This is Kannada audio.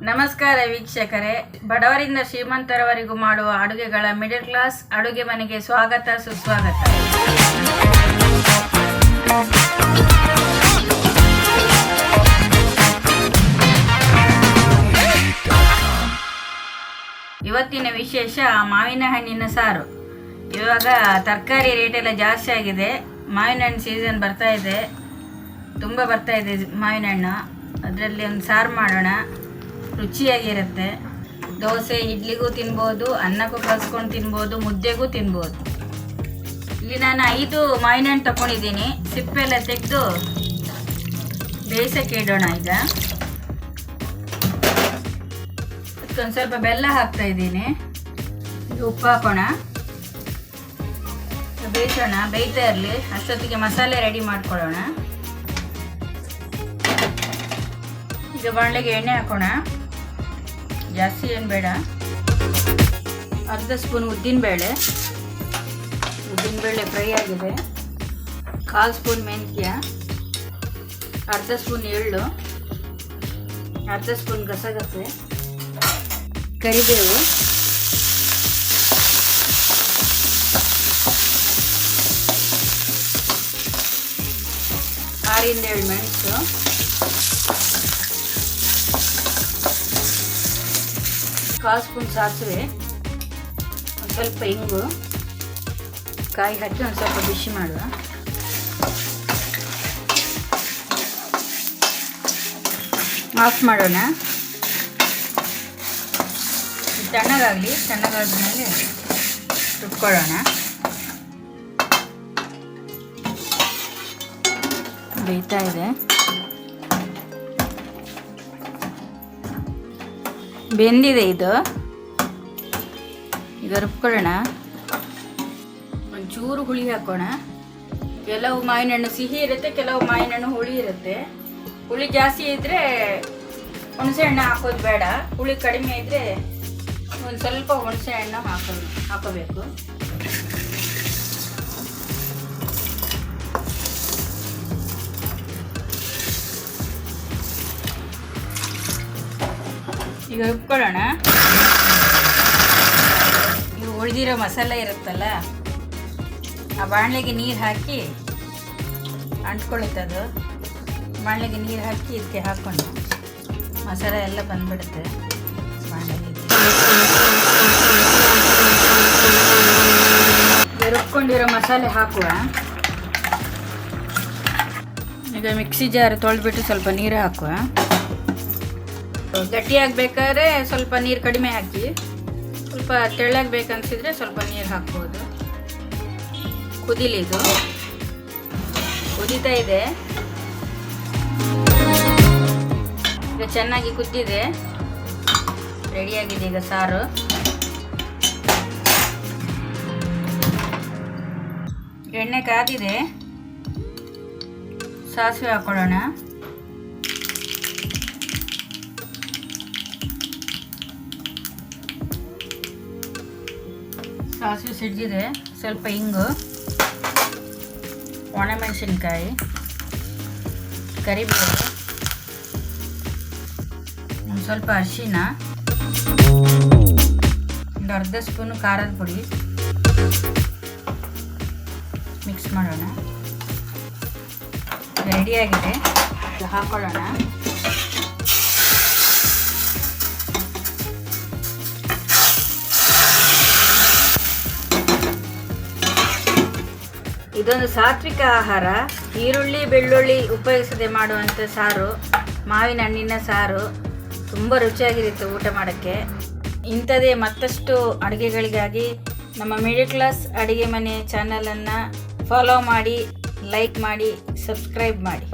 ನಮಸ್ಕಾರ ವೀಕ್ಷಕರೇ, ಬಡವರಿಂದ ಶ್ರೀಮಂತರವರೆಗೂ ಮಾಡುವ ಅಡುಗೆಗಳ ಮಿಡಲ್ ಕ್ಲಾಸ್ ಅಡುಗೆ ಮನೆಗೆ ಸ್ವಾಗತ ಸುಸ್ವಾಗತ. ಇವತ್ತಿನ ವಿಶೇಷ ಮಾವಿನ ಹಣ್ಣಿನ ಸಾರು. ಇವಾಗ ತರಕಾರಿ ರೇಟ್ ಎಲ್ಲ ಜಾಸ್ತಿ ಆಗಿದೆ. ಮಾವಿನ ಹಣ್ಣು ಸೀಸನ್ ಬರ್ತಾ ಇದೆ, ತುಂಬ ಬರ್ತಾ ಇದೆ ಮಾವಿನ ಹಣ್ಣು. ಅದರಲ್ಲಿ ಒಂದು ಸಾರು ಮಾಡೋಣ, ರುಚಿಯಾಗಿರುತ್ತೆ. ದೋಸೆ ಇಡ್ಲಿಗೂ ತಿನ್ಬೋದು, ಅನ್ನಕ್ಕೂ ಕಲಿಸ್ಕೊಂಡು ತಿನ್ಬೋದು, ಮುದ್ದೆಗೂ ತಿನ್ಬೋದು. ಇಲ್ಲಿ ನಾನು 5 ಮಾವಿನ ಹಣ್ಣು ತಗೊಂಡಿದ್ದೀನಿ. ಸಿಪ್ಪೆಲ್ಲ ತೆಗೆದು ಬೇಯಿಸೋಕೆ ಇಡೋಣ. ಈಗ ಅದಕ್ಕೊಂದು ಸ್ವಲ್ಪ ಬೆಲ್ಲ ಹಾಕ್ತಾ ಇದ್ದೀನಿ, ಉಪ್ಪು ಹಾಕೋಣ, ಬೇಯಿಸೋಣ. ಬೇಯ್ತಾ ಇರಲಿ, ಅಷ್ಟೊತ್ತಿಗೆ ಮಸಾಲೆ ರೆಡಿ ಮಾಡ್ಕೊಳ್ಳೋಣ. ಈಗ ಬಾಣಲೆಗೆ ಎಣ್ಣೆ ಹಾಕೋಣ, ಜಾಸ್ತಿ ಏನು ಬೇಡ. ಅರ್ಧ ಸ್ಪೂನ್ ಉದ್ದಿನಬೇಳೆ ಫ್ರೈ ಆಗಿದೆ. 1/4 ಸ್ಪೂನ್ ಮೆಂತ್ಯ, ಅರ್ಧ ಸ್ಪೂನ್ ಎಳ್ಳು, ಅರ್ಧ ಸ್ಪೂನ್ ಗಸಗಸೆ, ಕರಿಬೇವು, ಆರಿಂದ 7 ಮೆಣಸು, ಕಾಲು ಸ್ಪೂನ್ ಸಾಸಿವೆ, ಒಂದು ಸ್ವಲ್ಪ ಇಂಗು, ಕಾಯಿ ಹಾಕಿ ಒಂದು ಸ್ವಲ್ಪ ಬಿಸಿ ಮಾಡುವ. ಆಫ್ ಮಾಡೋಣ. ತಣ್ಣಗಾದ್ಮೇಲೆ ರುಬ್ಕೊಳ್ಳೋಣ. ಬೇಯ್ತಾ ಇದೆ, ಬೆಂದಿದೆ ಇದು. ಈಗ ರುಬ್ಕೊಳ್ಳೋಣ. ಒಂಚೂರು ಹುಳಿ ಹಾಕೋಣ. ಕೆಲವು ಮಾವಿನ ಹಣ್ಣು ಸಿಹಿ ಇರುತ್ತೆ, ಕೆಲವು ಮಾವಿನ ಹಣ್ಣು ಹುಳಿ ಇರುತ್ತೆ. ಹುಳಿ ಜಾಸ್ತಿ ಇದ್ದರೆ ಹುಣಸೆ ಹಣ್ಣು ಹಾಕೋದು ಬೇಡ, ಹುಳಿ ಕಡಿಮೆ ಇದ್ದರೆ ಒಂದು ಸ್ವಲ್ಪ ಹುಣಸೆ ಹಣ್ಣು ಹಾಕೋಬೇಕು. ಈಗ ರುಬ್ಕೊಳ್ಳೋಣ. ಈಗ ಉಳಿದಿರೋ ಮಸಾಲೆ ಇರುತ್ತಲ್ಲ, ಆ ಬಾಣಲೆಗೆ ನೀರು ಹಾಕಿ ಅಂಟ್ಕೊಳ್ಳುತ್ತೆ. ಅದು ಬಾಣಲೆಗೆ ನೀರು ಹಾಕಿ ಇದಕ್ಕೆ ಹಾಕ್ಕೊಂಡು ಮಸಾಲೆ ಎಲ್ಲ ಬಂದ್ಬಿಡುತ್ತೆ ಬಾಣಲೆಗೆ. ರುಬ್ಕೊಂಡಿರೋ ಮಸಾಲೆ ಹಾಕುವ. ಈಗ ಮಿಕ್ಸಿ ಜಾರ್ ತೊಳೆದ್ಬಿಟ್ಟು ಸ್ವಲ್ಪ ನೀರು ಹಾಕುವ. ಗಟ್ಟಿಯಾಗಬೇಕಾದ್ರೆ ಸ್ವಲ್ಪ ನೀರು ಕಡಿಮೆ ಹಾಕಿ, ಸ್ವಲ್ಪ ತೆಳ್ಳಾಗಬೇಕನ್ಸಿದ್ರೆ ಸ್ವಲ್ಪ ನೀರು ಹಾಕ್ಬೋದು. ಕುದಿಲಿ, ಇದು ಕುದೀತಾ ಇದೆ. ಈಗ ಚೆನ್ನಾಗಿ ಕುದ್ದಿದೆ, ರೆಡಿಯಾಗಿದೆ ಈಗ ಸಾರು. ಎಣ್ಣೆ ಕಾದಿದೆ, ಸಾಸಿವೆ ಹಾಕೊಳ್ಳೋಣ. ಸಾಸಿವೆ ಸಿಡಿದಿದೆ, ಸ್ವಲ್ಪ ಇಂಗು, ಒಣಮೆಣಸಿನ್ಕಾಯಿ, ಕರಿಬೇವು, ಒಂದು ಸ್ವಲ್ಪ ಅರಿಶಿನ, ಒಂದು ಅರ್ಧ ಸ್ಪೂನು ಖಾರದ ಪುಡಿ ಮಿಕ್ಸ್ ಮಾಡೋಣ. ರೆಡಿಯಾಗಿದೆ, ಹಾಕೊಳ್ಳೋಣ. ಇದೊಂದು ಸಾತ್ವಿಕ ಆಹಾರ. ಈರುಳ್ಳಿ ಬೆಳ್ಳುಳ್ಳಿ ಉಪಯೋಗಿಸದೆ ಮಾಡುವಂಥ ಸಾರು, ಮಾವಿನ ಹಣ್ಣಿನ ಸಾರು. ತುಂಬ ರುಚಿಯಾಗಿರುತ್ತೆ ಊಟ ಮಾಡೋಕ್ಕೆ. ಇಂಥದೇ ಮತ್ತಷ್ಟು ಅಡುಗೆಗಳಿಗಾಗಿ ನಮ್ಮ ಮಿಡಲ್ ಕ್ಲಾಸ್ ಅಡುಗೆ ಮನೆ ಚಾನಲನ್ನು ಫಾಲೋ ಮಾಡಿ, ಲೈಕ್ ಮಾಡಿ, ಸಬ್ಸ್ಕ್ರೈಬ್ ಮಾಡಿ.